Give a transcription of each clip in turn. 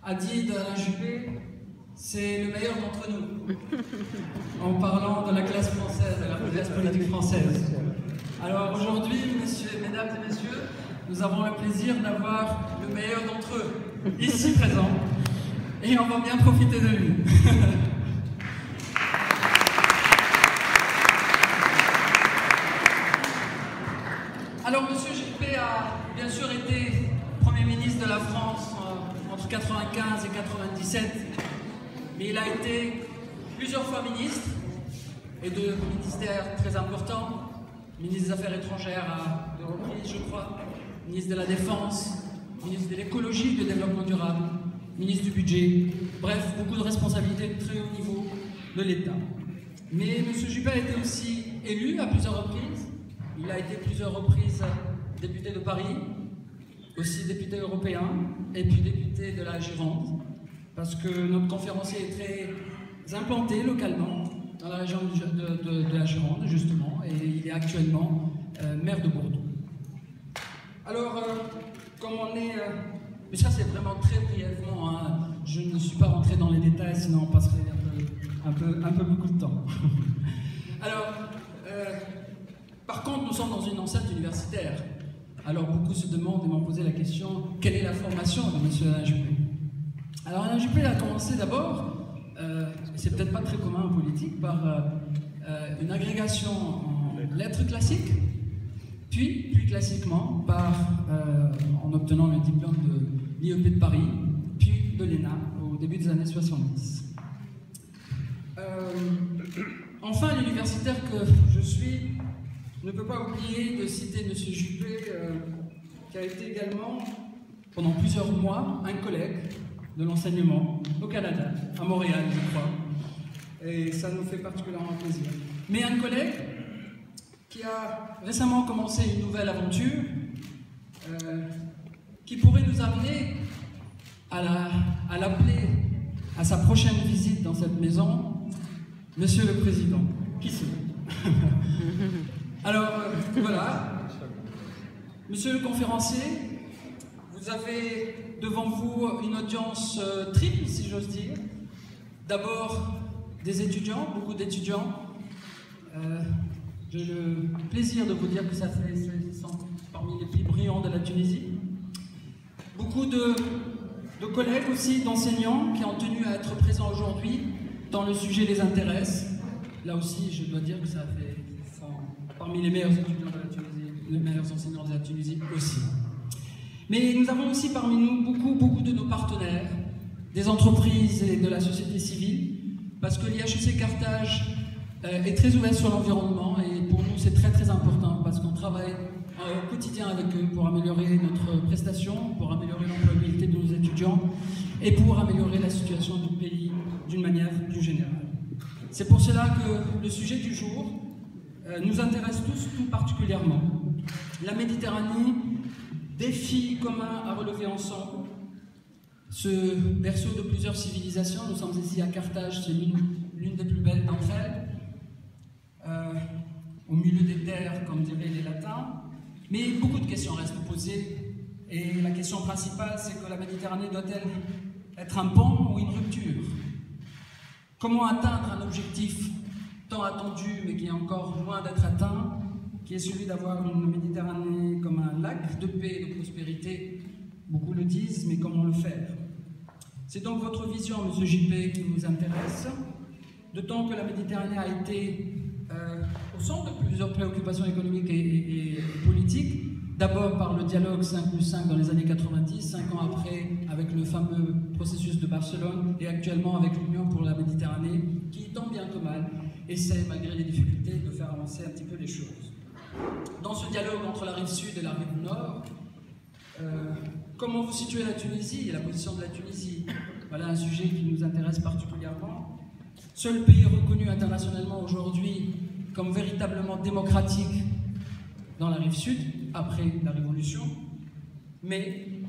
a dit d'Alain Juppé, c'est le meilleur d'entre nous, en parlant de la classe française, de la classe politique française. Alors aujourd'hui, mesdames et messieurs, nous avons le plaisir d'avoir le meilleur d'entre eux, ici présent, et on va bien profiter de lui. Alors, M. Juppé a bien sûr été Premier ministre de la France entre 1995 et 1997, mais il a été plusieurs fois ministre, et de ministères très importants, ministre des Affaires étrangères à deux reprises, je crois, ministre de la Défense, ministre de l'écologie et du développement durable, ministre du budget, bref, beaucoup de responsabilités de très haut niveau de l'État. Mais M. Juppé a été aussi élu à plusieurs reprises. Il a été plusieurs reprises député de Paris, aussi député européen, et puis député de la Gironde, parce que notre conférencier est très implanté localement dans la région de la Gironde, justement, et il est actuellement maire de Bordeaux. Alors, comme on est... mais ça, c'est vraiment très brièvement, hein, je ne suis pas rentré dans les détails, sinon on passerait un peu beaucoup de temps. Alors, par contre, nous sommes dans une enceinte universitaire. Alors, beaucoup se demandent et m'ont posé la question, quelle est la formation de M. Alain Juppé? Alors, Alain Juppé a commencé d'abord, c'est peut-être pas très commun en politique, par une agrégation en lettres classiques, puis, plus classiquement, en obtenant le diplôme de l'IEP de Paris, puis de l'ENA, au début des années 70. Enfin, l'universitaire que je suis ne peut pas oublier de citer M. Juppé, qui a été également, pendant plusieurs mois, un collègue de l'enseignement au Canada, à Montréal, je crois. Et ça nous fait particulièrement plaisir. Mais un collègue qui a récemment commencé une nouvelle aventure, qui pourrait nous amener à l'appeler à sa prochaine visite dans cette maison, Monsieur le Président. Qui sait? Alors, voilà. Monsieur le conférencier, vous avez devant vous une audience triple, si j'ose dire. D'abord, des étudiants, beaucoup d'étudiants. J'ai le plaisir de vous dire que ça fait, ils sont parmi les plus brillants de la Tunisie. Beaucoup de collègues aussi, d'enseignants qui ont tenu à être présents aujourd'hui, tant le sujet les intéresse. Là aussi, je dois dire que ça fait parmi les meilleurs étudiants de la Tunisie, les meilleurs enseignants de la Tunisie aussi. Mais nous avons aussi parmi nous beaucoup de nos partenaires, des entreprises et de la société civile, parce que l'IHEC Carthage est très ouvert sur l'environnement et pour nous c'est très important parce qu'on travaille au quotidien avec eux pour améliorer notre prestation, pour améliorer l'employabilité de nos étudiants et pour améliorer la situation du pays d'une manière plus générale. C'est pour cela que le sujet du jour nous intéresse tous tout particulièrement. La Méditerranée, défi commun à relever ensemble, ce berceau de plusieurs civilisations. Nous sommes ici à Carthage, c'est l'une des plus belles d'entre elles, au milieu des terres, comme diraient les latins. Mais beaucoup de questions restent posées, et la question principale, c'est que la Méditerranée doit-elle être un pont ou une rupture? Comment atteindre un objectif tant attendu, mais qui est encore loin d'être atteint, qui est celui d'avoir une Méditerranée comme un lac de paix et de prospérité? Beaucoup le disent, mais comment le faire? C'est donc votre vision, M. Juppé, qui nous intéresse, d'autant que la Méditerranée a été au centre de plusieurs préoccupations économiques et politiques, d'abord par le dialogue 5+5 dans les années 90, 5 ans après avec le fameux processus de Barcelone, et actuellement avec l'Union pour la Méditerranée, qui, tant bien que mal, essaie, malgré les difficultés, de faire avancer un petit peu les choses. Dans ce dialogue entre la rive sud et la rive nord, comment vous situez la Tunisie et la position de la Tunisie? Voilà un sujet qui nous intéresse particulièrement. Seul pays reconnu internationalement aujourd'hui comme véritablement démocratique dans la rive sud, après la Révolution, mais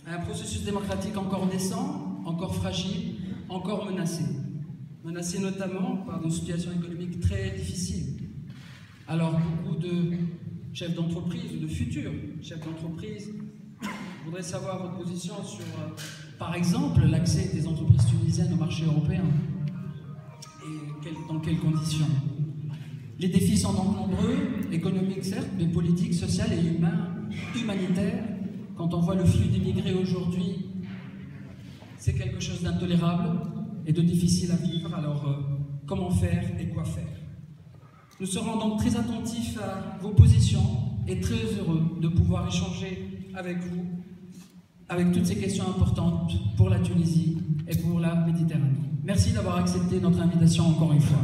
un processus démocratique encore naissant, encore fragile, encore menacé. Menacé notamment par une situation économique très difficile. Alors beaucoup de chefs d'entreprise, ou de futurs chefs d'entreprise, Je voudrais savoir votre position sur, par exemple, l'accès des entreprises tunisiennes au marché européen. Et dans quelles conditions? Les défis sont donc nombreux, économiques certes, mais politiques, sociaux et humanitaires. Quand on voit le flux d'immigrés aujourd'hui, c'est quelque chose d'intolérable et de difficile à vivre. Alors, comment faire et quoi faire? Nous serons donc très attentifs à vos positions et très heureux de pouvoir échanger avec vous avec toutes ces questions importantes pour la Tunisie et pour la Méditerranée. Merci d'avoir accepté notre invitation encore une fois.